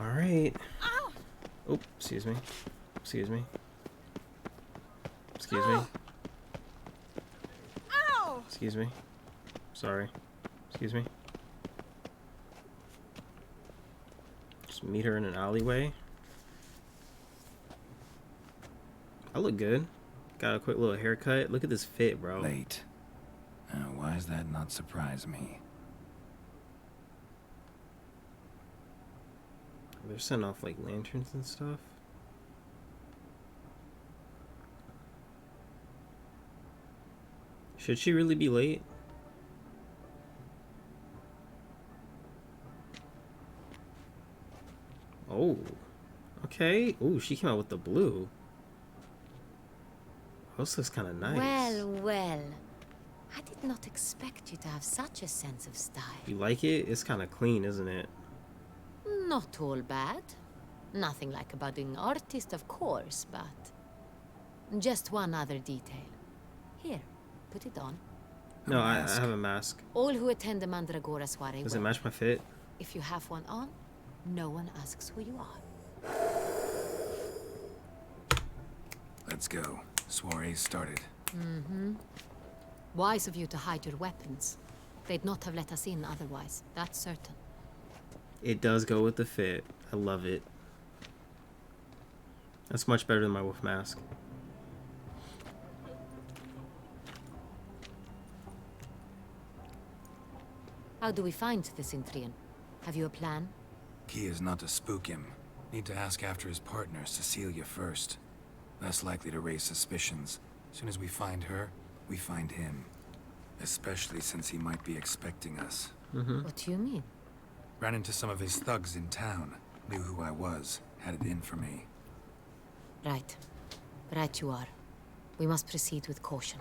Alright. Oh, excuse me. Excuse me. Excuse me. Excuse me. Sorry. Excuse me. Just meet her in an alleyway. I look good. Got a quick little haircut. Look at this fit, bro. Late. Why does that not surprise me? They're setting off like lanterns and stuff. Should she really be late? Oh, okay. Oh, she came out with the blue. This looks kind of nice. Well, well. I did not expect you to have such a sense of style. You like it? It's kind of clean, isn't it? Not all bad. Nothing like a budding artist, of course, but... just one other detail. Here, put it on. No, I have a mask. All who attend the Mandragora soiree Does it match my fit? If you have one on, no one asks who you are. Let's go. Soiree started. Mm-hmm. Wise of you to hide your weapons. They'd not have let us in otherwise, that's certain. It does go with the fit. I love it. That's much better than my wolf mask. How do we find the Cintrian? Have you a plan? Key is not to spook him. Need to ask after his partner, Cecilia, first. Less likely to raise suspicions. Soon as we find her, we find him. Especially since he might be expecting us. What do you mean? Ran into some of his thugs in town. Knew who I was. Had it in for me. Right. Right you are. We must proceed with caution.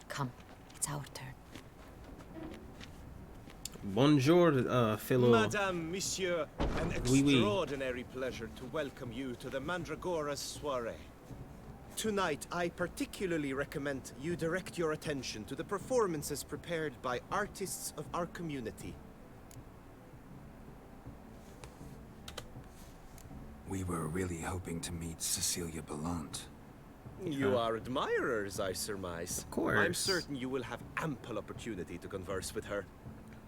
Come, it's our turn. Bonjour, fellow. Madame, Monsieur, an extraordinary pleasure to welcome you to the Mandragora's soiree. Tonight, I particularly recommend you direct your attention to the performances prepared by artists of our community. We were really hoping to meet Cecilia Belant. You are admirers, I surmise. Of course. I'm certain you will have ample opportunity to converse with her.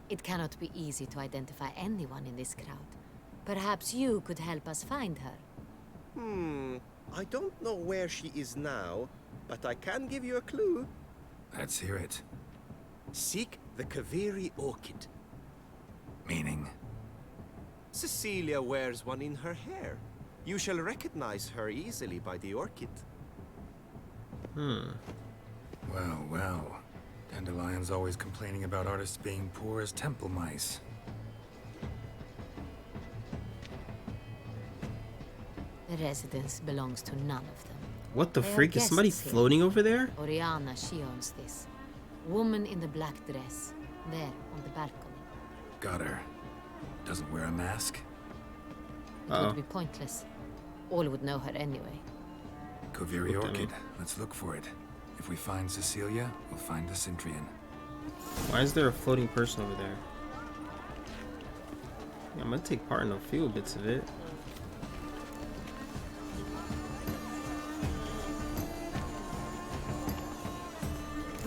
It cannot be easy to identify anyone in this crowd. Perhaps you could help us find her. I don't know where she is now, but I can give you a clue. Let's hear it. Seek the Kaviri orchid. Meaning? Cecilia wears one in her hair. You shall recognize her easily by the orchid. Well, well. Dandelion's always complaining about artists being poor as temple mice. The residence belongs to none of them. What the They are freak? Is somebody guests here. floating over there? Oriana, she owns this. Woman in the black dress. There, on the balcony. Got her. Doesn't wear a mask? It would be pointless. All would know her anyway. Kaviri Looked at me. orchid. Let's look for it. If we find Cecilia, we'll find the Cintrian. Why is there a floating person over there? Yeah, I'm gonna take part in a few bits of it.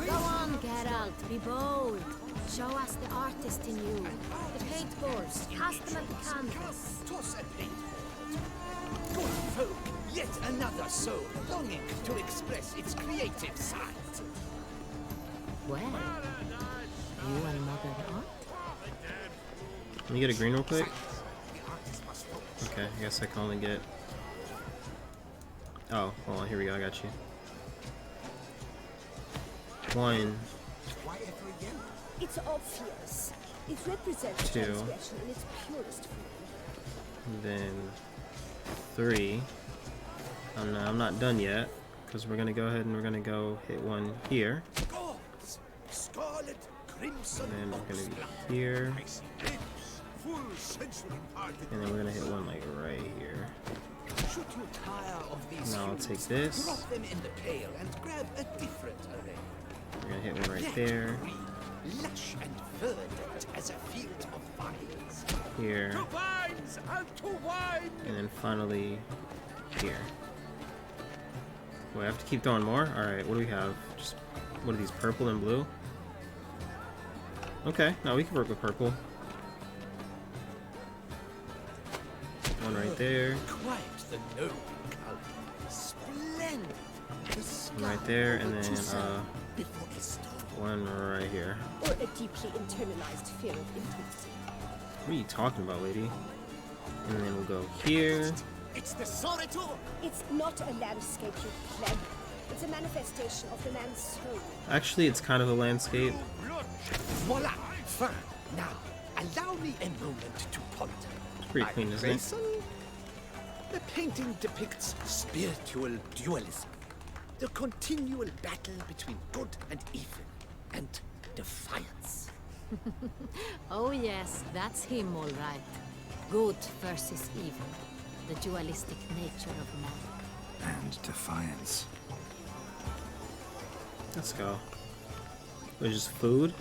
Go on, Geralt, be bold. Show us the artist in you. The paintballs, cast them at the canvas. Toss a paintball. Good folk, yet another soul longing to express its creative side. Well, you and modern art? Can you get a green real quick? Okay, I guess I can only get... Oh, hold on, here we go, I got you. One, It's obvious. It represents Two. transgression in its purest form. then 3. Oh no, I'm not done yet, because we're gonna go ahead and we're gonna go hit one here. Gods, scarlet, crimson, And then we're gonna be here. full sensual party. And then we're gonna hit one like right here. Should you tire of these Now I'll hues, take this. drop them in the pail and grab a different array. We're gonna hit one right there. lush and verdant as a field of vines. Here. To vines and to wine! And then finally here. Wait, I have to keep throwing more? Alright, what do we have? Just, what are these, purple and blue? Okay, now we can work with purple. One right there. Quite the noble color. Splendid. The One right there, and then before it's storm. one right here. Or a deeply internalized fear of intimacy. What are you talking about, lady? And then we'll go here. It's the Soretor! It's not a landscape, you pleb. It's a manifestation of the man's soul. Actually, it's kind of a landscape. Voila! Fine. Now, allow me a moment to ponder. It's pretty clean, isn't it? Grayson, the painting depicts spiritual dualism. The continual battle between good and evil. And defiance. Oh yes, that's him all right. Good versus evil. The dualistic nature of man. And defiance. Let's go. There's just food.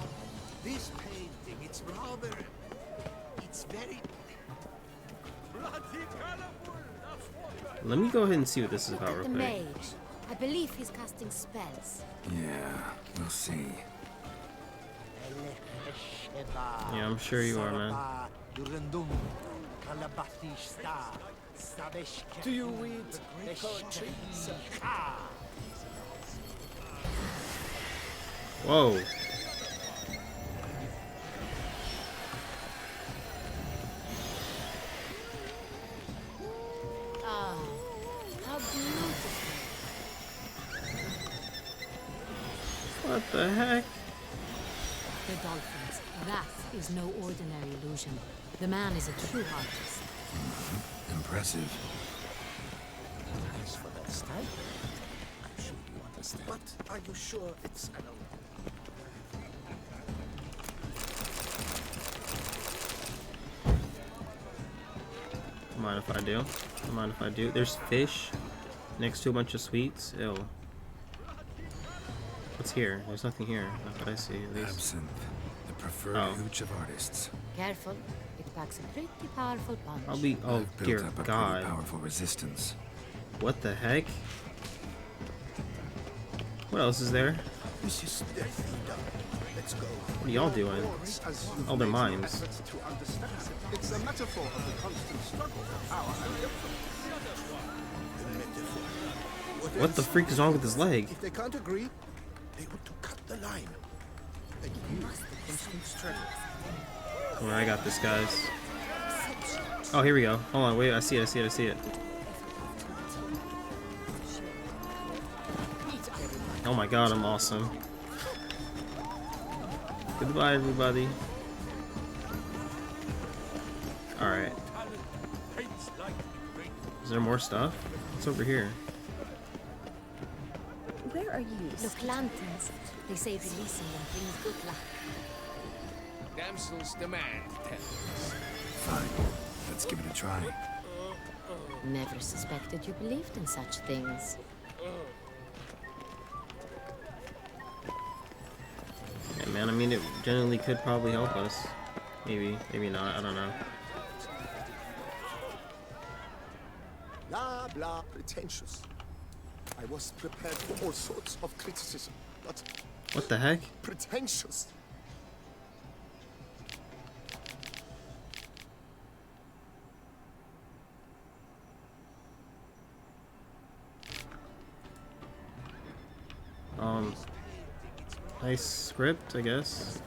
This painting, it's rather... It's very... bloody colorful. That's what Let me go ahead and see what this is about real The quick. mage. I believe he's casting spells. Yeah, we'll see. Yeah, I'm sure you are, man. Do you read poetry, sir? Whoa. Ah, how beautiful. What the heck? The dolphins. That is no ordinary illusion. The man is a true artist. Impressive. Thanks for that style. I'm sure you understand. But are you sure it's an Mind if I do? Don't mind if I do. There's fish next to a bunch of sweets. Ew. What's here? There's nothing here. Not that I see, at least. Absinthe, the preferred Oh. hooch of artists. Careful. It packs a pretty powerful punch. I'll be. Oh, I've built dear up a God. pretty powerful resistance. What the heck? What else is there? This is Bethesda. Let's go. What are y'all doing? Oh, they're mines. It's a metaphor of the constant struggle for power and influence. What the freak is wrong with his leg? If they can't agree, they ought to cut the line. And you, constant struggle. Alright, I got this, guys. Oh, here we go. Hold on, wait, I see it. Oh my god, I'm awesome. Goodbye, everybody. Alright. Is there more stuff? What's over here? Where are you? Look, lanterns. They say releasing them brings good luck. Damsels demand tenderness. Fine, let's give it a try. Never suspected you believed in such things. Yeah, man, I mean, it generally could probably help us. Maybe, maybe not, I don't know. Blah, blah, pretentious. I was prepared for all sorts of criticism, but What the heck? pretentious. Nice script, I guess.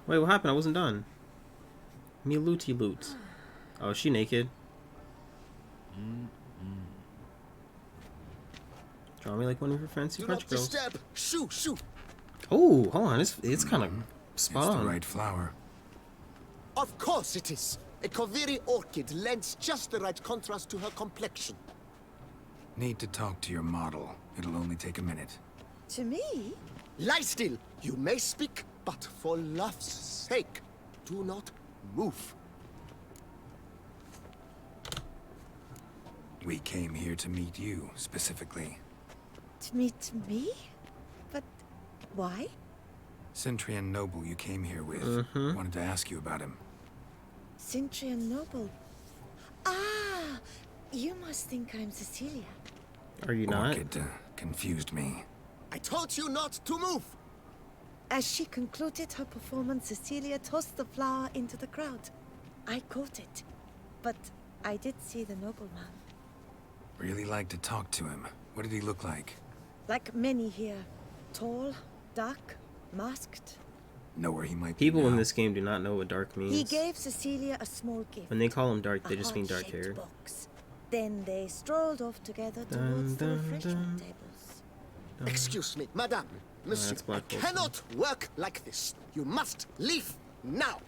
Wait, what happened? I wasn't done. Me looty loot. Oh, is she naked? Draw me like one of your fancy Do French not girls. disturb. Shoo, shoo. Oh, hold on. It's kind of It's spot the on. right flower. Of course it is. A Kaviri orchid lends just the right contrast to her complexion. Need to talk to your model. It'll only take a minute. To me? Lie still. You may speak, but for love's sake, do not move. We came here to meet you, specifically. To meet me? But why? Cintrian noble you came here with. Wanted to ask you about him. Cintrian noble. Ah! You must think I'm Cecilia. Are you not? Orchid confused me. I told you not to move! As she concluded her performance, Cecilia tossed the flower into the crowd. I caught it, but I did see the nobleman. Really like to talk to him. What did he look like? Like many here. Tall, dark, masked. Know where he might be People in now? this game do not know what dark means. He gave Cecilia a small gift. When they call him dark, a they just mean heart-shaped dark-haired. box. Then they strolled off together Dun, towards the dun, refreshment dun. tables. Excuse me, madame, monsieur. that's Black I Bolt. cannot work like this. You must leave now.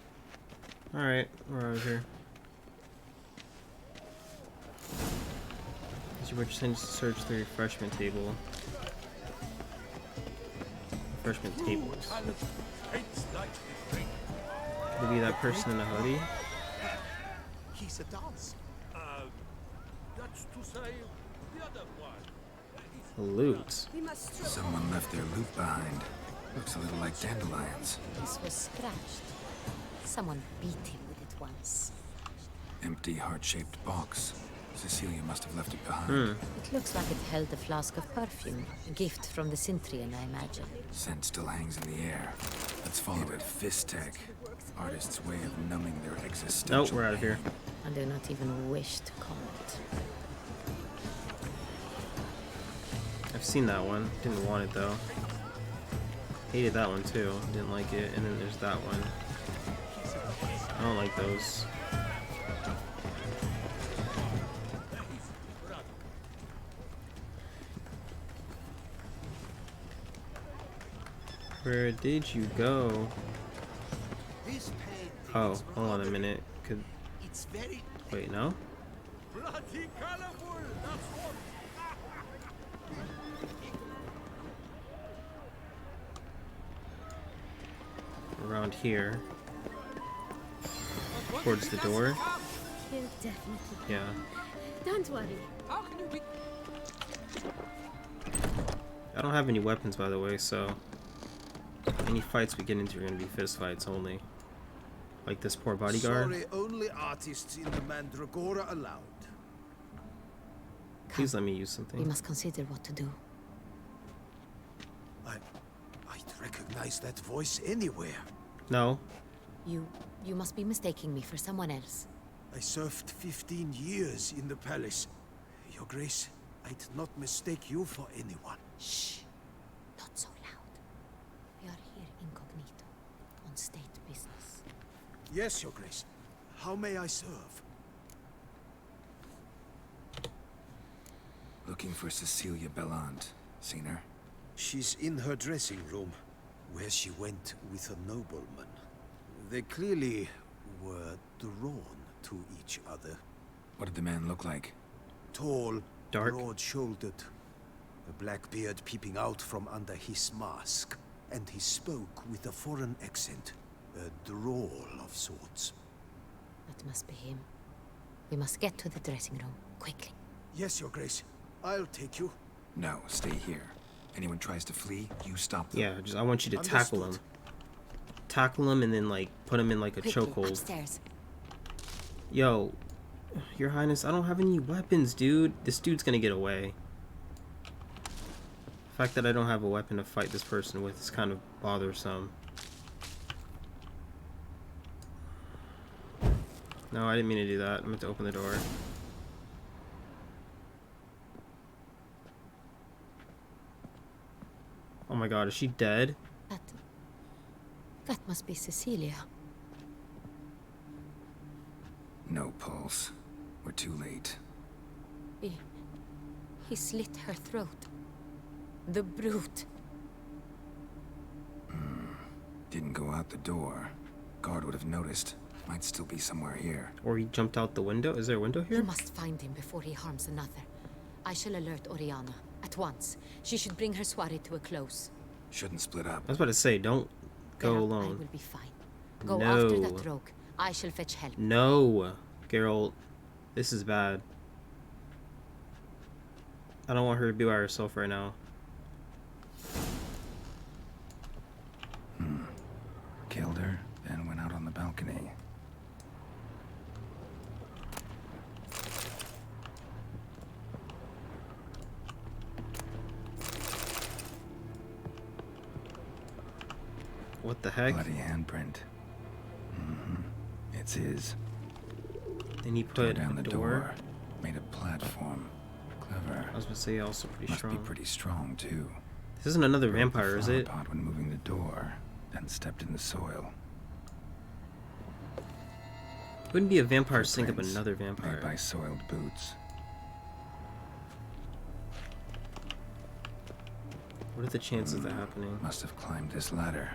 Alright, we're over here. Use your witch sense to search the refreshment table. Refreshment tables. Could it be that person in the hoodie? He's a dancer. That's to say, the other one. Loot. We must Someone left their loot behind. Looks a little like dandelions. This was scratched. Someone beat him with it once. Empty heart-shaped box. Cecilia must have left it behind. It looks like it held a flask of perfume. A gift from the Cintrian, I imagine. Scent still hangs in the air. Let's follow it. Fistech. Artist's way of numbing their existential Nope, we're out of here. I do not even wish to comment. I've seen that one. Didn't want it though. Hated that one too. Didn't like it. And then there's that one. I don't like those. Where did you go? This painting Oh, is hold on a rather- minute. Could It's very wait, no? Bloody colorful, that's what. Around here. Towards the door. He'll definitely. Yeah. Don't worry. How can you be? I don't have any weapons, by the way, so any fights we get into are gonna be fist fights only. Like this poor bodyguard. Sorry, only artists in the Mandragora allowed. Please let me use We something. must consider what to do. I'd recognize that voice anywhere. No. You must be mistaking me for someone else. I served 15 years in the palace. Your Grace, I'd not mistake you for anyone. Shh. Not so loud. We are here incognito, on state business. Yes, Your Grace. How may I serve? Looking for Cecilia Bellant. Seen her? She's in her dressing room, where she went with a nobleman. They clearly were drawn to each other. What did the man look like? Tall, Dark. broad-shouldered, a black beard peeping out from under his mask, and he spoke with a foreign accent, a drawl of sorts. That must be him. We must get to the dressing room, quickly. Yes, Your Grace. I'll take you. No, stay here. Anyone tries to flee, you stop them. Yeah, I want you to tackle him. Understood. Tackle him and then like put him in like a Quickly, chokehold. upstairs. Yo, Your Highness, I don't have any weapons, dude. This dude's gonna get away. The fact that I don't have a weapon to fight this person with is kind of bothersome. No, I didn't mean to do that. I meant to open the door. Oh my god, is she dead? That must be Cecilia. No pulse. We're too late. He slit her throat. The brute. Didn't go out the door. Guard would have noticed. Might still be somewhere here. Or he jumped out the window? Is there a window You here? must find him before he harms another. I shall alert Oriana. At once. She should bring her soiree to a close. Shouldn't split up. I was about to say, don't go Geralt, I alone. will be fine. Go No. after that rogue. I shall fetch help. No, Geralt. This is bad. I don't want her to be by herself right now. Killed her, then went out on the balcony. What the heck? Bloody handprint. It's his. Then he Tore put down the a door. Made a platform. Clever. I was gonna say also pretty Must strong. be pretty strong too. This isn't another Broke the vampire, is flower it? pot when moving the door, then stepped in the soil. Wouldn't be a vampire sync up Footprints another made by vampire. soiled boots. What are the chances of that happening? Must have climbed this ladder.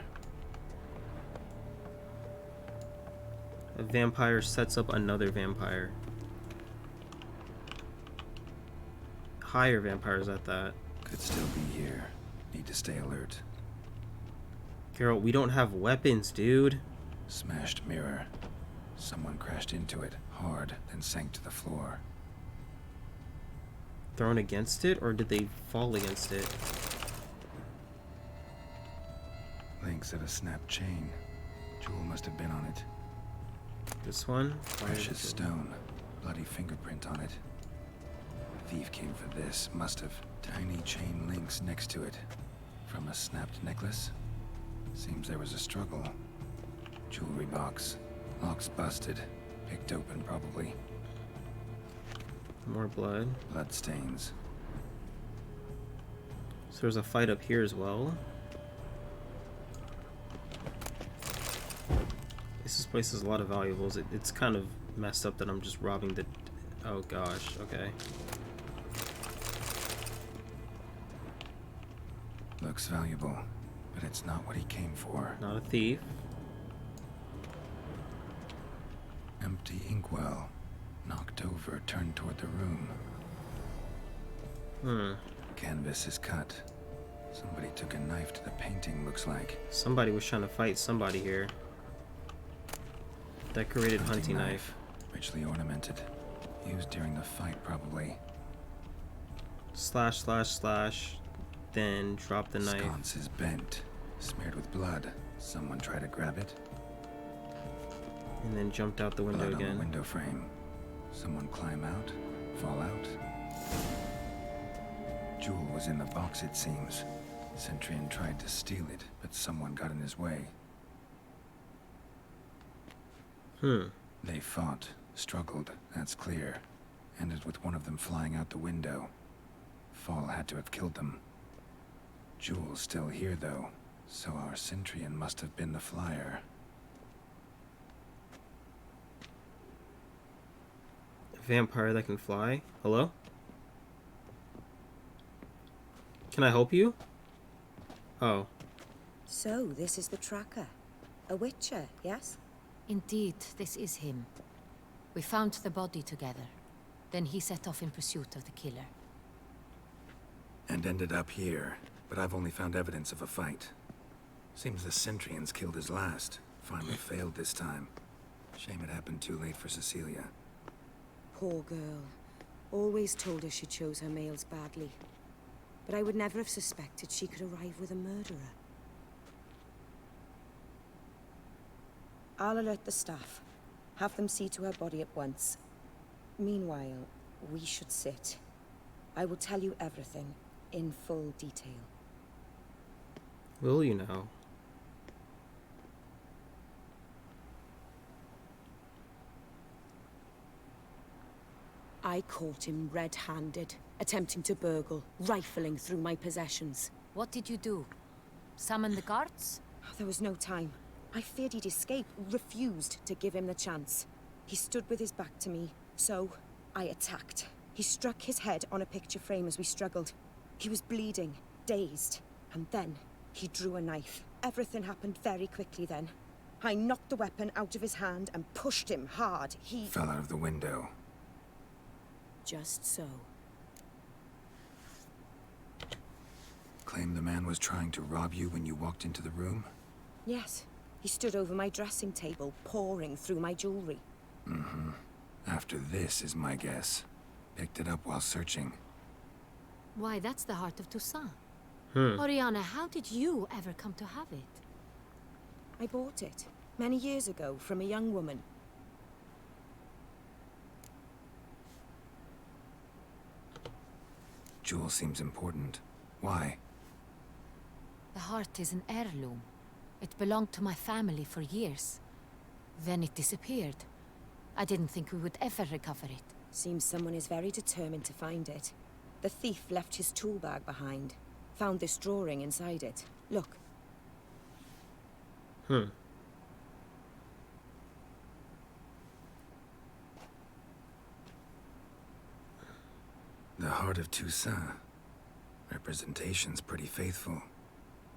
A vampire sets up another vampire. Higher vampires at that. Could still be here. Need to stay alert. Geralt, we don't have weapons, dude. Smashed mirror. Someone crashed into it hard, then sank to the floor. Thrown against it, or did they fall against it? Links of a snapped chain. Jewel must have been on it. This one? Precious stone. Bloody fingerprint on it. Thief came for this. Must have. Tiny chain links next to it. From a snapped necklace. Seems there was a struggle. Jewelry box. Locks busted. Picked open, probably. More blood. Blood stains. So there's a fight up here as well. This place has a lot of valuables. It's kind of messed up that I'm just robbing the... Oh gosh, okay. Looks valuable, but it's not what he came for. Not a thief. Empty inkwell. Knocked over, turned toward the room. Canvas is cut. Somebody took a knife to the painting, looks like. Somebody was trying to fight somebody here. Decorated hunting knife. Richly ornamented. Used during the fight, probably. Slash, slash, slash. Then drop the knife. Sconce is bent. Smeared with blood. Someone tried to grab it. And then jumped out the window Blood again. on the window frame. Someone climb out? Fall out? Jewel was in the box, it seems. Centurion tried to steal it, but someone got in his way. They fought, struggled, that's clear. Ended with one of them flying out the window. Fall had to have killed them. Jewel's still here, though, so our Cintrian must have been the flyer. A vampire that can fly? Hello? Can I help you? Oh. So, this is the tracker. A Witcher, yes? Indeed, this is him. We found the body together. Then he set off in pursuit of the killer. And ended up here, but I've only found evidence of a fight. Seems the Cintrians killed his last. Finally failed this time. Shame it happened too late for Cecilia. Poor girl. Always told her she chose her males badly. But I would never have suspected she could arrive with a murderer. I'll alert the staff. Have them see to her body at once. Meanwhile, we should sit. I will tell you everything, in full detail. Will you now? I caught him red-handed, attempting to burgle, rifling through my possessions. What did you do? Summon the guards? There was no time. I feared he'd escape, refused to give him the chance. He stood with his back to me, so I attacked. He struck his head on a picture frame as we struggled. He was bleeding, dazed, and then he drew a knife. Everything happened very quickly then. I knocked the weapon out of his hand and pushed him hard. He Fell out of the window. Just so. Claim the man was trying to rob you when you walked into the room? Yes. He stood over my dressing table, pouring through my jewelry. After this is my guess. Picked it up while searching. Why, that's the heart of Toussaint. Hmm. Oriana, how did you ever come to have it? I bought it many years ago from a young woman. Jewel seems important. Why? The heart is an heirloom. It belonged to my family for years. Then it disappeared. I didn't think we would ever recover it. Seems someone is very determined to find it. The thief left his tool bag behind. Found this drawing inside it. Look. Hmm. The Heart of Toussaint. Representation's pretty faithful.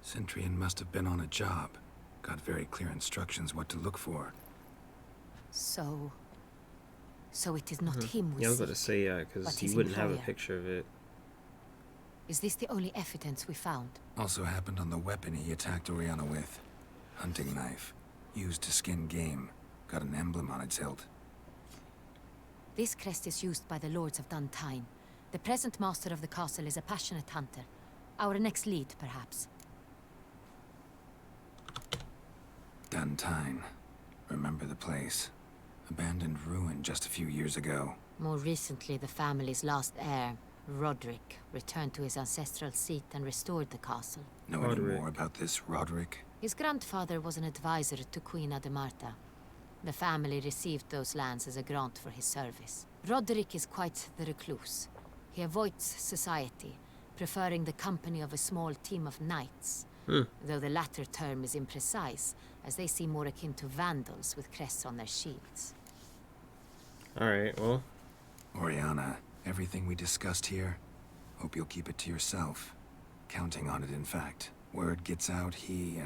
Cintrian must have been on a job. Got very clear instructions what to look for. So it is not him we Yeah, I was about to seek, say, yeah, but because his he wouldn't have a employer. picture of it. Is this the only evidence we found? Also happened on the weapon he attacked Oriana with. Hunting knife. Used to skin game. Got an emblem on its hilt. This crest is used by the Lords of Duntine. The present master of the castle is a passionate hunter. Our next lead, perhaps. Duntine. Remember the place. Abandoned ruin just a few years ago. More recently, the family's last heir, Roderick, returned to his ancestral seat and restored the castle. Know any Roderick. more about this Roderick? His grandfather was an advisor to Queen Ademarta. The family received those lands as a grant for his service. Roderick is quite the recluse. He avoids society, preferring the company of a small team of knights. Though the latter term is imprecise, as they seem more akin to vandals with crests on their shields. Alright, well. Oriana, everything we discussed here, hope you'll keep it to yourself. Counting on it, in fact. Word gets out he,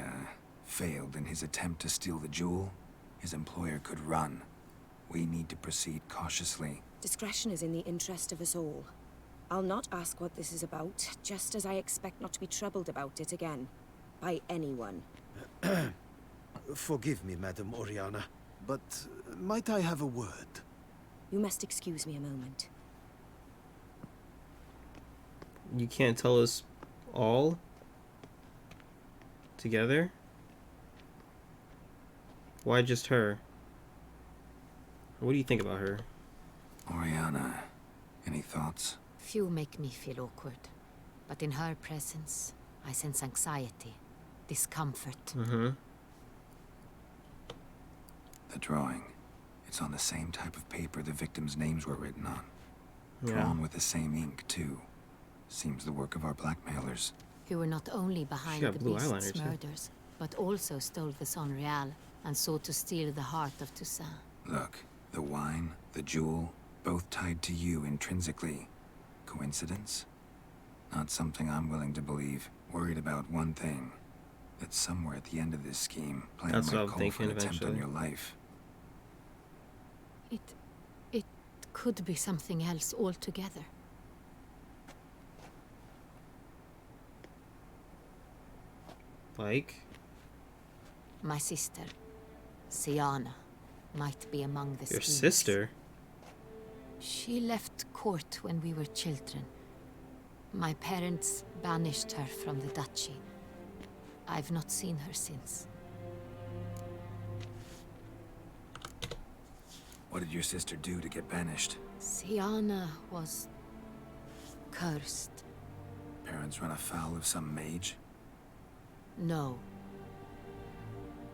failed in his attempt to steal the jewel. His employer could run. We need to proceed cautiously. Discretion is in the interest of us all. I'll not ask what this is about, just as I expect not to be troubled about it again. By anyone. Forgive me, Madam Oriana, but might I have a word? You must excuse me a moment. You can't tell us all together? Why just her? What do you think about her? Oriana, any thoughts? Few make me feel awkward, but in her presence, I sense anxiety, discomfort. The drawing. It's on the same type of paper the victims' names were written on. Yeah. Drawn with the same ink, too. Seems the work of our blackmailers. Who were not only behind got the blue beast's eyeliner, too. murders, but also stole the Son Real and sought to steal the heart of Toussaint. Look, the wine, the jewel, both tied to you intrinsically. Coincidence? Not something I'm willing to believe. Worried about one thing. That somewhere at the end of this scheme, plan That's what might I'm call thinking for an attempt on eventually. your life. It could be something else altogether. Like? My sister, Siana, might be among the Your schemes. sister? She left court when we were children. My parents banished her from the duchy. I've not seen her since. What did your sister do to get banished? Siana was cursed. Parents run afoul of some mage? No.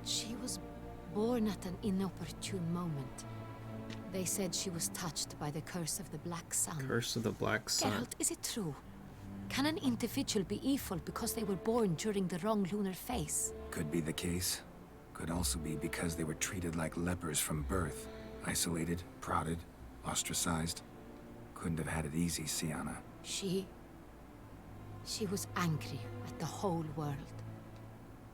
She was born at an inopportune moment. They said she was touched by the curse of the Black Sun. Curse of the Black Sun. Geralt, is it true? Can an individual be evil because they were born during the wrong lunar phase? Could be the case. Could also be because they were treated like lepers from birth. Isolated, prodded, ostracized. Couldn't have had it easy, Siana. She was angry at the whole world.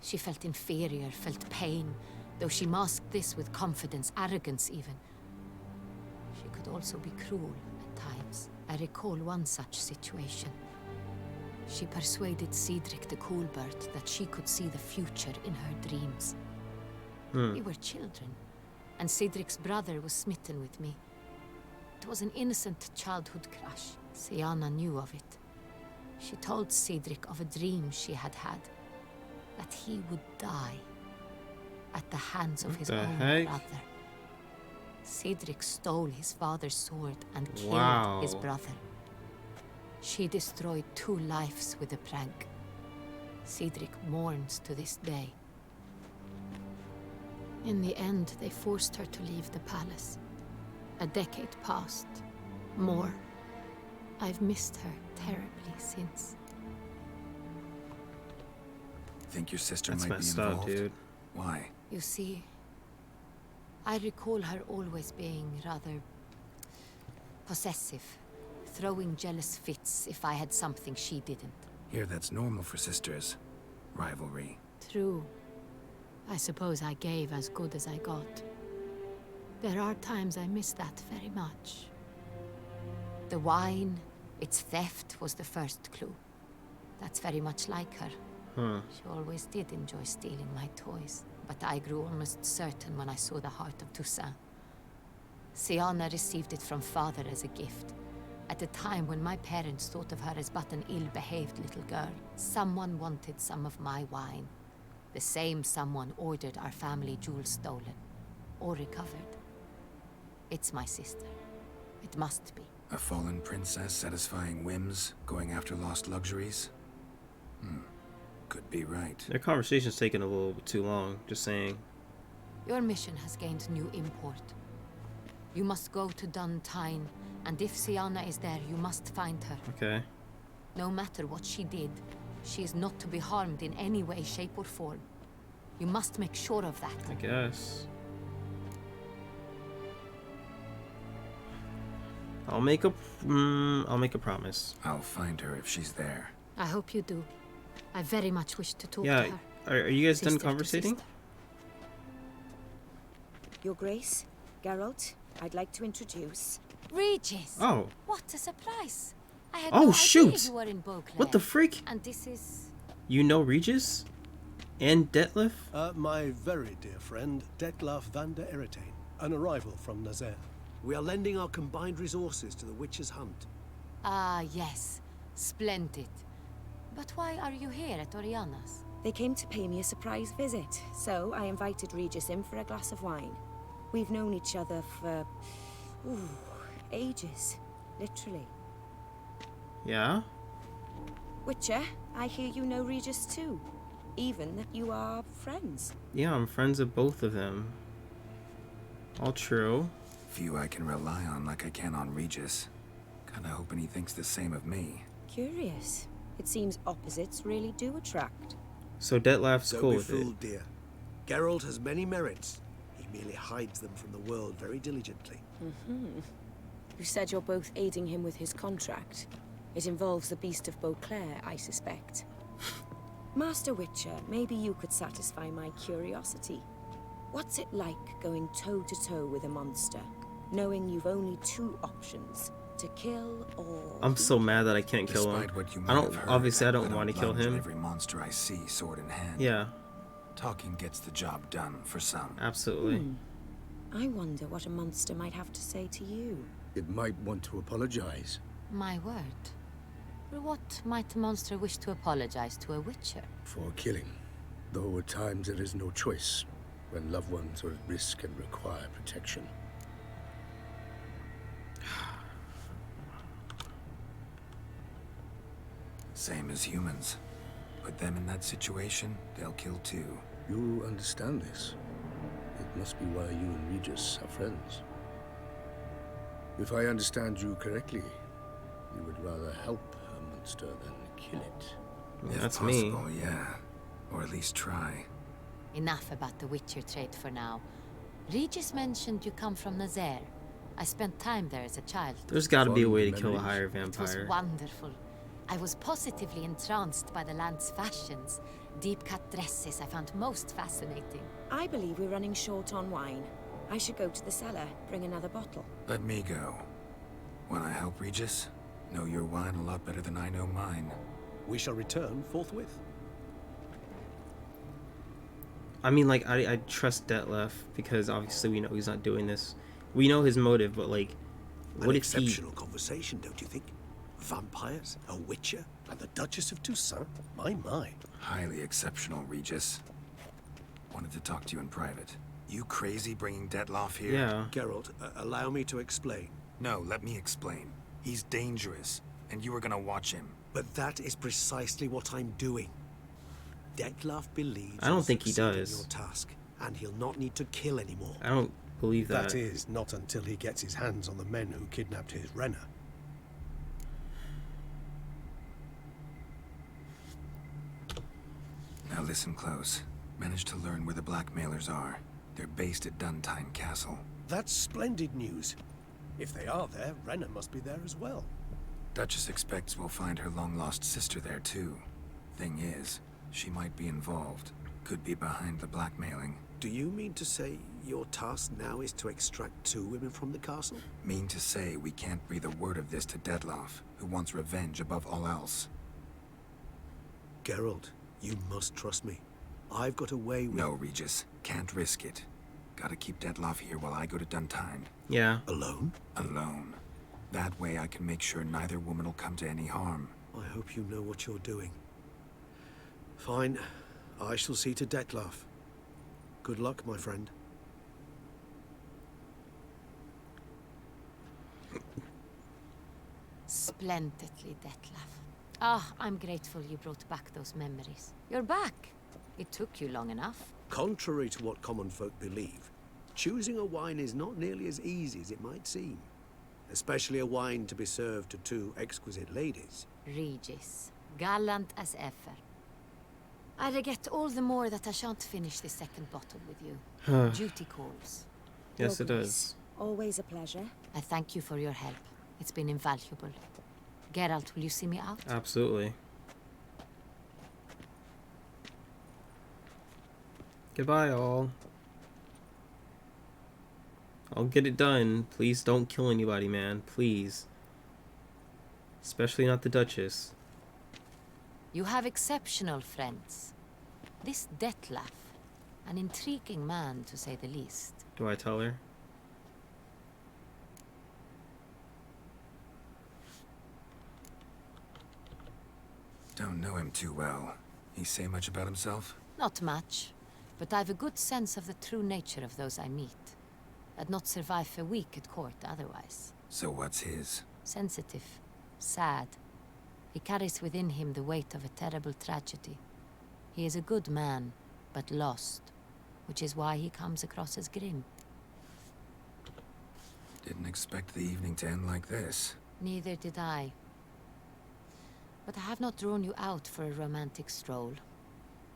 She felt inferior, felt pain, though she masked this with confidence, arrogance even. She could also be cruel at times. I recall one such situation. She persuaded Cedric the Coolbird that she could see the future in her dreams. We were children, and Cedric's brother was smitten with me. It was an innocent childhood crush. Siana knew of it. She told Cedric of a dream she had had, that he would die at the hands of his own brother. Cedric stole his father's sword and killed his brother. She destroyed 2 lives with a prank. Cedric mourns to this day. In the end, they forced her to leave the palace. A decade passed. More. I've missed her terribly since. Think your sister That's might be messed involved? up, dude. Why? You see, I recall her always being rather possessive, throwing jealous fits if I had something she didn't. Here, that's normal for sisters. Rivalry. True. I suppose I gave as good as I got. There are times I miss that very much. The wine, its theft was the first clue. That's very much like her. She always did enjoy stealing my toys, but I grew almost certain when I saw the heart of Toussaint. Siana received it from father as a gift. At a time when my parents thought of her as but an ill-behaved little girl, someone wanted some of my wine. The same someone ordered our family jewels stolen, or recovered. It's my sister. It must be. A fallen princess satisfying whims, going after lost luxuries? Could be right. Their conversation's taking a little bit too long, just saying. Your mission has gained new import. You must go to Duntine, and if Siana is there, you must find her. Okay. No matter what she did, she is not to be harmed in any way, shape, or form. You must make sure of that. I guess. I'll make a promise. I'll find her if she's there. I hope you do. I very much wish to talk to Yeah, her. are you guys done Sister to conversating? sister. Your Grace, Geralt, I'd like to introduce... Regis! Oh. What a surprise! I had Oh, no idea shoot! you were in Beauclair. What the freak? And this is... You know Regis? And Detlef? My very dear friend, Detlef van der Eretain, an arrival from Nazaire. We are lending our combined resources to the Witcher's hunt. Ah, yes. Splendid. But why are you here at Oriana's? They came to pay me a surprise visit, so I invited Regis in for a glass of wine. We've known each other for... ages. Literally. Yeah? Witcher, I hear you know Regis too. Even that you are friends. Yeah, I'm friends with both of them. All true. Few I can rely on like I can on Regis. Kinda hoping he thinks the same of me. Curious. It seems opposites really do attract. So Detlef's cool Don't be with fooled, it. dear. Geralt has many merits. He merely hides them from the world very diligently. You said you're both aiding him with his contract. It involves the Beast of Beauclair, I suspect. Master Witcher, maybe you could satisfy my curiosity. What's it like going toe-to-toe with a monster, knowing you've only 2 options, to kill or... I'm so mad that I can't kill him. Despite what you I might don't, have heard, obviously I don't want to kill plunge at him. every monster I see, sword in hand. Yeah, Talking gets the job done for some. absolutely. I wonder what a monster might have to say to you. It might want to apologize. My word. For what might a monster wish to apologize to a witcher? For killing. Though at times there is no choice, when loved ones are at risk and require protection. Same as humans. Put them in that situation, they'll kill too. You understand this. It must be why you and Regis are friends. If I understand you correctly, you would rather help a monster than kill it. If That's possible, me. yeah. Or at least try. Enough about the Witcher trade for now. Regis mentioned you come from Nazaire. I spent time there as a child. There's got to be a way to Fond kill a memories. higher It was vampire. wonderful. I was positively entranced by the land's fashions. Deep-cut dresses I found most fascinating. I believe we're running short on wine. I should go to the cellar, bring another bottle. Let me go. Wanna help, Regis? Know your wine a lot better than I know mine. We shall return forthwith. I mean, like, I trust Detlef because obviously we know he's not doing this. We know his motive, but like, An what if he... exceptional conversation, don't you think? Vampires, a witcher, And the Duchess of Toussaint? My. Highly exceptional, Regis. Wanted to talk to you in private. You crazy bringing Detloff here? Yeah. Geralt, allow me to explain. No, let me explain. He's dangerous, and you were gonna watch him. But that is precisely what I'm doing. Detloff believes I don't think he succeeded does. your task, and he'll not need to kill anymore. I don't believe that. That is, not until he gets his hands on the men who kidnapped his Renner. Now listen close. Managed to learn where the blackmailers are. They're based at Duntine Castle. That's splendid news. If they are there, Renner must be there as well. Duchess expects we'll find her long-lost sister there, too. Thing is, she might be involved. Could be behind the blackmailing. Do you mean to say your task now is to extract 2 women from the castle? Mean to say we can't breathe a word of this to Detloff, who wants revenge above all else. Geralt, you must trust me. I've got a way with... No, Regis. Can't risk it. Gotta keep Detloff here while I go to Duntine. Yeah. Alone? Alone. That way I can make sure neither woman will come to any harm. I hope you know what you're doing. Fine. I shall see to Detloff. Good luck, my friend. Splendidly, Detlaff. Ah, I'm grateful you brought back those memories. You're back. It took you long enough. Contrary to what common folk believe, choosing a wine is not nearly as easy as it might seem. Especially a wine to be served to 2 exquisite ladies. Regis, gallant as ever. I regret all the more that I shan't finish the second bottle with you. Duty calls. Yes, Your it Grace, does. Always a pleasure. I thank you for your help. It's been invaluable. Geralt, will you see me out? Absolutely. Goodbye, all. I'll get it done. Please don't kill anybody, man. Please. Especially not the Duchess. You have exceptional friends. This Detlaff, an intriguing man to say the least. Do I tell her? Don't know him too well. He say much about himself? Not much, but I've a good sense of the true nature of those I meet. I'd not survive a week at court otherwise. So what's his? Sensitive, sad. He carries within him the weight of a terrible tragedy. He is a good man, but lost, which is why he comes across as grim. Didn't expect the evening to end like this. Neither did I. But I have not drawn you out for a romantic stroll.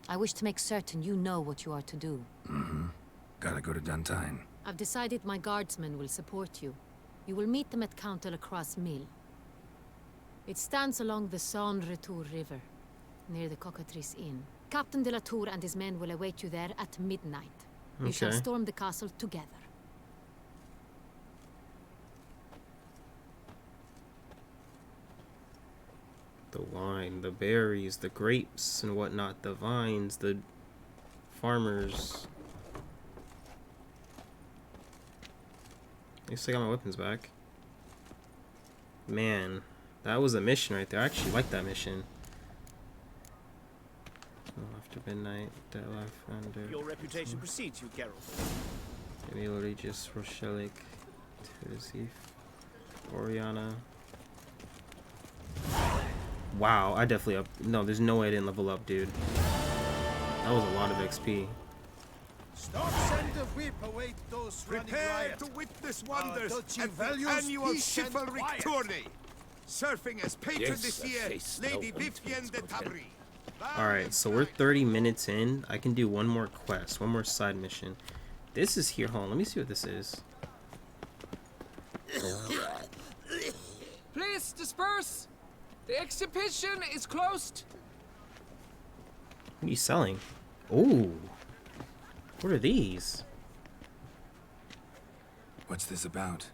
I wish to make certain you know what you are to do. Mm-hmm. Gotta go to Duntine. I've decided my guardsmen will support you. You will meet them at Count de la Croix's mill. It stands along the Saône-Retour River, near the Cockatrice Inn. Captain de la Tour and his men will await you there at midnight. You shall storm the castle together. The wine, the berries, the grapes and whatnot, the vines, the farmers. At least I got my weapons back. Man, that was a mission right there. I actually like that mission. After midnight, Your reputation precedes you, Geralt. Emil Regis, Rochelic, Terzif, Oriana. Wow, I definitely up. No, there's no way I didn't level up, dude. That was a lot of XP. Stop, send the whip, await those Prepare to witness wonders at the annual chivalric tourney. Serving as patron this year, Lady Vivienne de Tabry. Alright, so we're 30 minutes in. I can do one more quest, one more side mission. This is here. Hold on, let me see what this is. Please disperse! The exhibition is closed! What are you selling? Ooh. What are these? What's this about?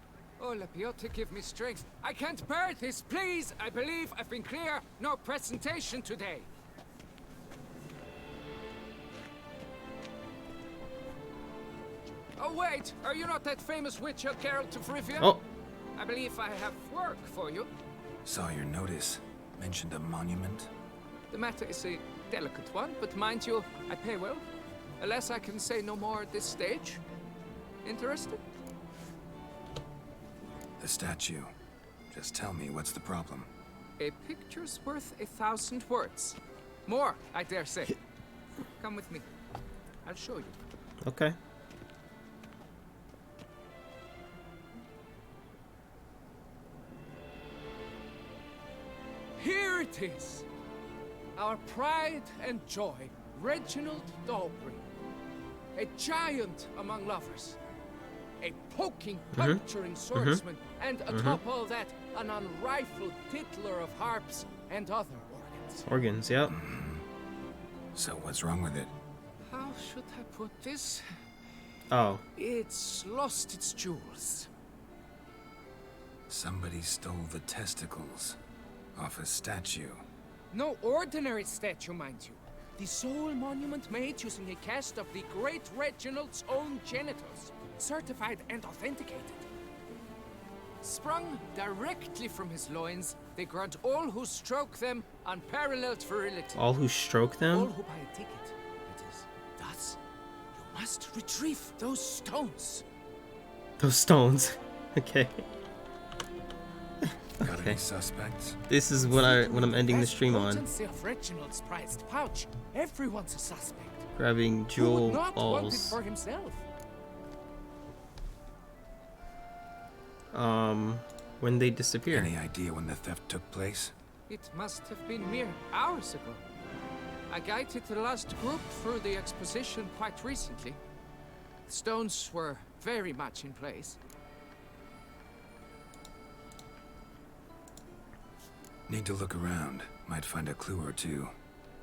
Oh, Lepiota, give me strength. I can't bear this, please! I believe I've been clear. No presentation today. Oh, wait! Are you not that famous Witcher Geralt of Rivia? Oh! I believe I have work for you. Saw your notice. Mentioned a monument? The matter is a delicate one, but mind you, I pay well. Alas, I can say no more at this stage. Interested? The statue. Just tell me, what's the problem? A picture's worth 1,000 words. More, I dare say. Come with me. I'll show you. Okay. Here it is. Our pride and joy, Reginald Dalbury. A giant among lovers. A poking, puncturing swordsman. And atop all that, an unrifled tittler of harps and other organs. Organs, yep. So what's wrong with it? How should I put this? Oh. It's lost its jewels. Somebody stole the testicles off a statue. No ordinary statue, mind you. The sole monument made using a cast of the great Reginald's own genitals, certified and authenticated. Sprung directly from his loins, they grant all who stroke them unparalleled virility. All who stroke them? All who buy a ticket, it is. Thus, you must retrieve those stones. Those stones. Okay. Got any suspects? This is what I'm ending the stream on. Of Reginald's prized pouch. Everyone's a suspect. Grabbing jewel Who would not want it balls. for himself? When they disappear. Any idea when the theft took place? It must have been mere hours ago. I guided the last group through the exposition quite recently. The stones were very much in place. Need to look around. Might find a clue or two.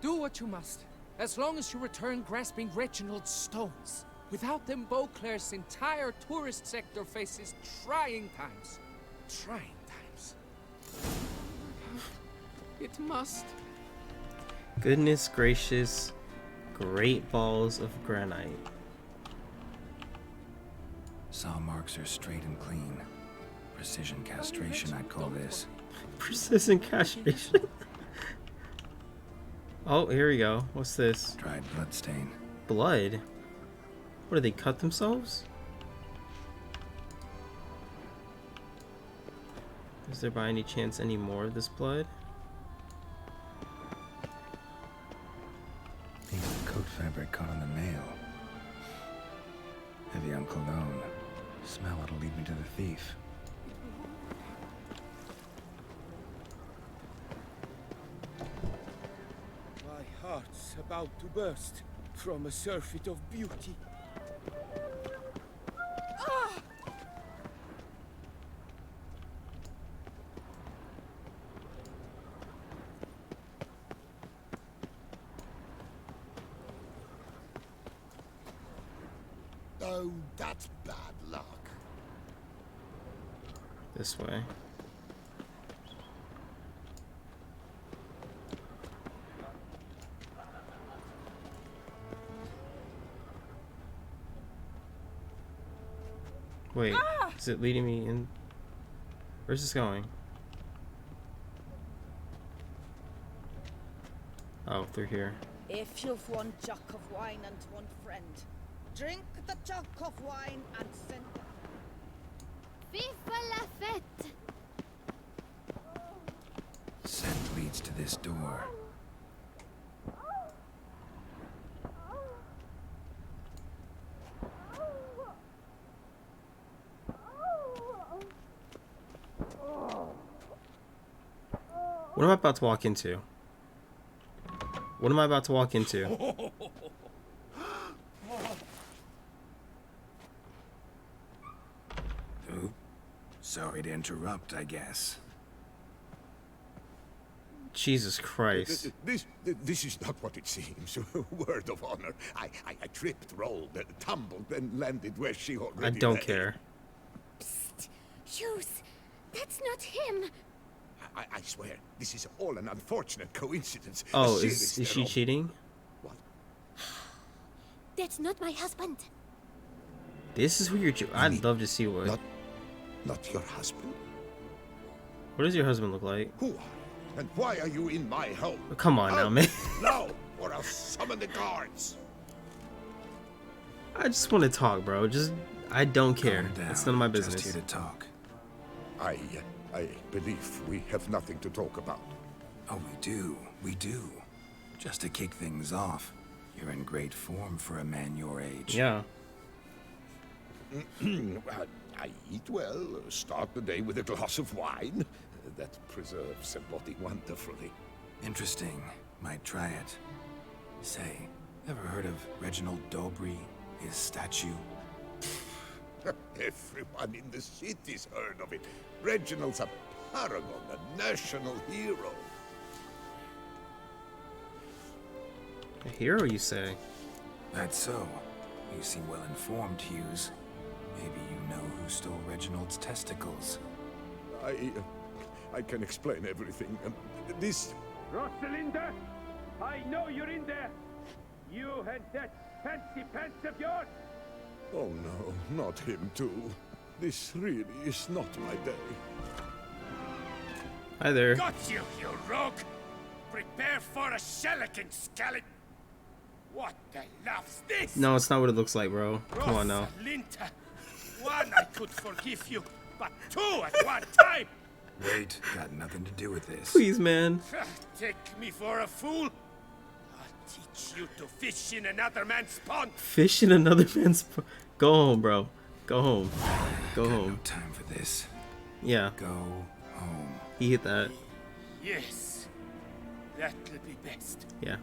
Do what you must, as long as you return grasping Reginald's stones. Without them, Beauclair's entire tourist sector faces trying times. Trying times. It must. Goodness gracious. Great balls of granite. Saw marks are straight and clean. Precision castration, I'd call this. Precision castration. Oh, here we go. What's this? Dried bloodstain. Blood? What, did they cut themselves? Is there by any chance any more of this blood? Piece of coat fabric caught on the nail. Heavy on cologne. Smell it'll lead me to the thief. My heart's about to burst from a surfeit of beauty. Oh, that's bad luck. This way. Wait, is it leading me in? Where's this going? Oh, through here. If you've one jug of wine and one friend, drink the jug of wine and send them. Viva la fête! Scent leads to this door. What am I about to walk into? What am I about to walk into? Ooh. Sorry to interrupt, I guess. Jesus Christ. This is not what it seems. Word of honor. I tripped, rolled, tumbled, and landed where she already I don't lay. care. Psst! Hughes! That's not him! I swear, this is all an unfortunate coincidence. Oh, is she cheating? What? That's not my husband. This is who you're. I'd love to see what. Not your husband? What does your husband look like? Who are you? And why are you in my home? Oh, come on now, man. No, or I'll summon the guards. I just want to talk, bro. I don't care. It's none of my business. Just here to talk. I believe we have nothing to talk about. Oh, we do. Just to kick things off, you're in great form for a man your age. Yeah. I eat well, start the day with a glass of wine. That preserves the body wonderfully. Interesting. Might try it. Say, ever heard of Reginald Dobry, his statue? Everyone in the city's heard of it. Reginald's a paragon, a national hero. A hero, you say? That's so. You seem well informed, Hughes. Maybe you know who stole Reginald's testicles. I can explain everything. This... Rosalinda, I know you're in there. You and that fancy pants of yours. Oh no, not him too. This really is not my day. Hi there. Got you, you rogue! Prepare for a shellacking, scallop! What the love's this? No, it's not what it looks like, bro. Come on now. Rosalinda, one I could forgive you, but two at one time! Wait, got nothing to do with this. Please, man. Take me for a fool? I'll teach you to fish in another man's pond. Fish in another man's pond? Go home, bro. Go home. Go home. No time for this. Yeah. Go home. He hit that. Yes, that'll be best. Yeah.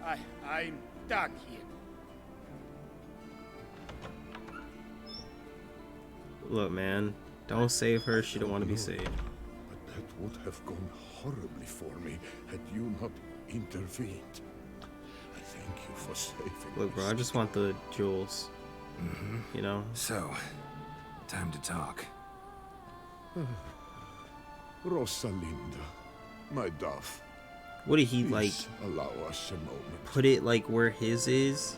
I'm done here. Look, man. Don't save her. She don't want to be saved. But that would have gone horribly for me had you not intervened. I thank you for saving Look, bro, I just want the jewels. You know? So, time to talk. Rosalinda, my dove. What did he, like, Please allow us a moment. put it, like, where his is?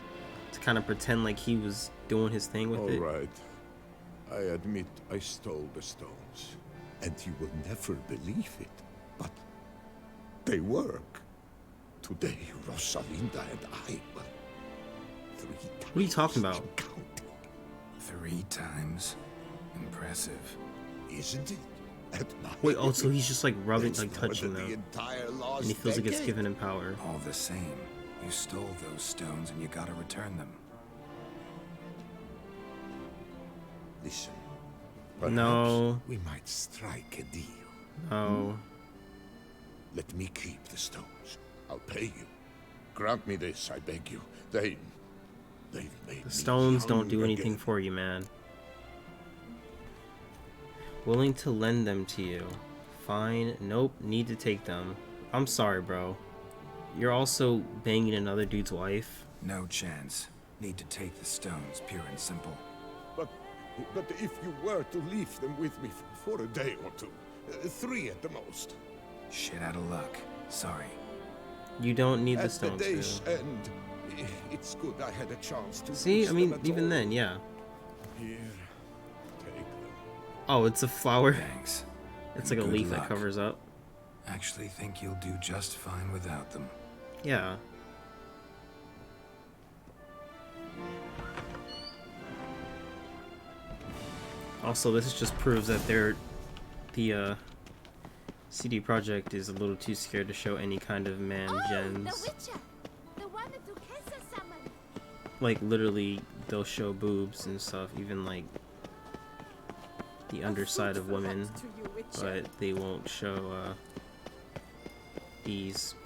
To kind of pretend like he was doing his thing with it? All right. I admit I stole the stones. And you will never believe it. But they work. Today, Rosalinda and I will... 3 times. What are you talking about? 3 times? Impressive. Isn't it? Wait, oh, so he's just like rubbing, like touching the them. entire And lost he feels like it's decade. giving him power. All the same, you stole those stones and you gotta return them. Listen. No. We might strike a deal. No. Let me keep the stones. I'll pay you. Grant me this, I beg you. They've made The stones don't do young anything again. for you, man. Willing to lend them to you. Fine. Nope. Need to take them. I'm sorry, bro. You're also banging another dude's wife. No chance. Need to take the stones, pure and simple. But if you were to leave them with me for a day or two, 3 at the most. Shit out of luck. Sorry. You don't need the At the stones, day's dude. end, it's good I had a chance to See, use I mean, them at even all. then, yeah. Here, take them. Oh, it's a flower. Thanks. It's And like a good leaf that luck. covers up. Actually think you'll do just fine without them. Yeah. Also, this just proves that the CD Projekt is a little too scared to show any kind of man gens. The Witcher, the one that Duquesa summoned. Like literally, they'll show boobs and stuff, even like the underside of women, but they won't show these.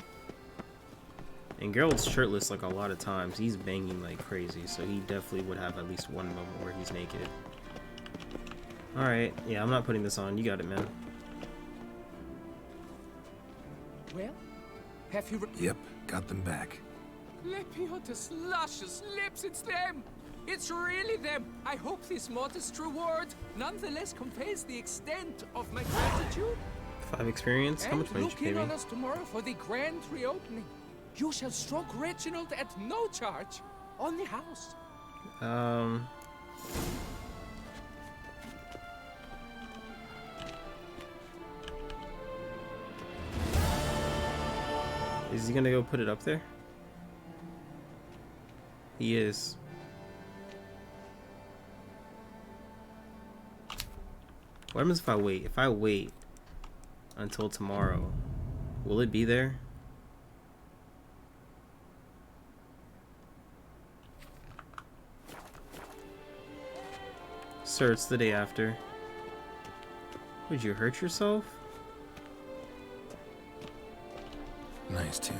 And Geralt's shirtless like a lot of times. He's banging like crazy, so he definitely would have at least one moment where he's naked. Alright, yeah, I'm not putting this on. You got it, man. Well, have you... Yep, got them back. Lepiotus luscious lips, it's them! It's really them! I hope this modest reward nonetheless conveys the extent of my gratitude. 5 experience? How much And money look did you in pay on me? us tomorrow for the grand reopening. You shall stroke Reginald at no charge on the house. Is he gonna go put it up there? He is. What happens if I wait? If I wait until tomorrow, will it be there? Sir, it's the day after. Would you hurt yourself? Nice tune.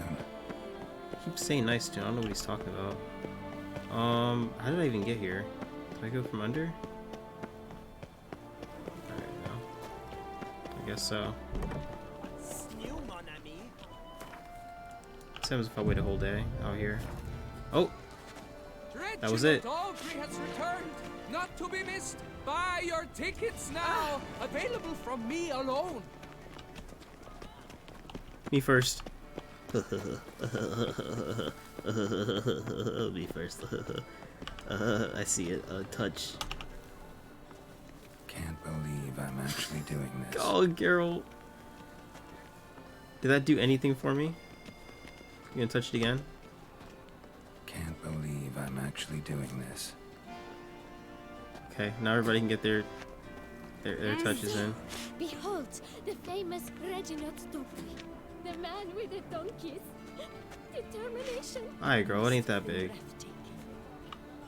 Keep saying nice tune. I don't know what he's talking about. How did I even get here? Did I go from under? Alright, no. I guess so. What happens if I wait a whole day out here? Oh! That was it. Dalbury has returned, not to be missed. Buy your tickets now. Available from me alone. Me first. Me first. I see it. Touch. Can't believe I'm actually doing this. Oh, Geralt. Did that do anything for me? You gonna touch it again? Can't believe I'm actually doing this. Okay, now everybody can get their touches in. Behold, the famous Reginald Dobry, the man with the donkeys. Determination. Alright, girl, it ain't that big.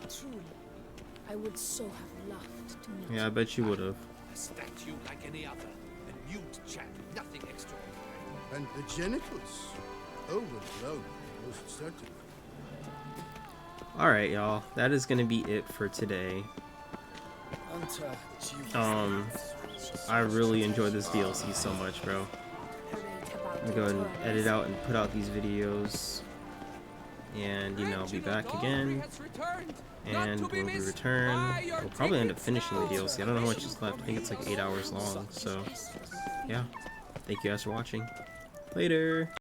Truly, I would so have loved to meet Yeah, I bet you would have. A statue like any other. A nude chap, nothing extraordinary. And the genitals. Overblown, most certainly. Alright, y'all. That is gonna be it for today. I really enjoyed this DLC so much, bro. I'm going to edit out and put out these videos. And, you know, I'll be back again. And when we return, we'll probably end up finishing the DLC. I don't know how much is left. I think it's like 8 hours long. So, yeah. Thank you guys for watching. Later.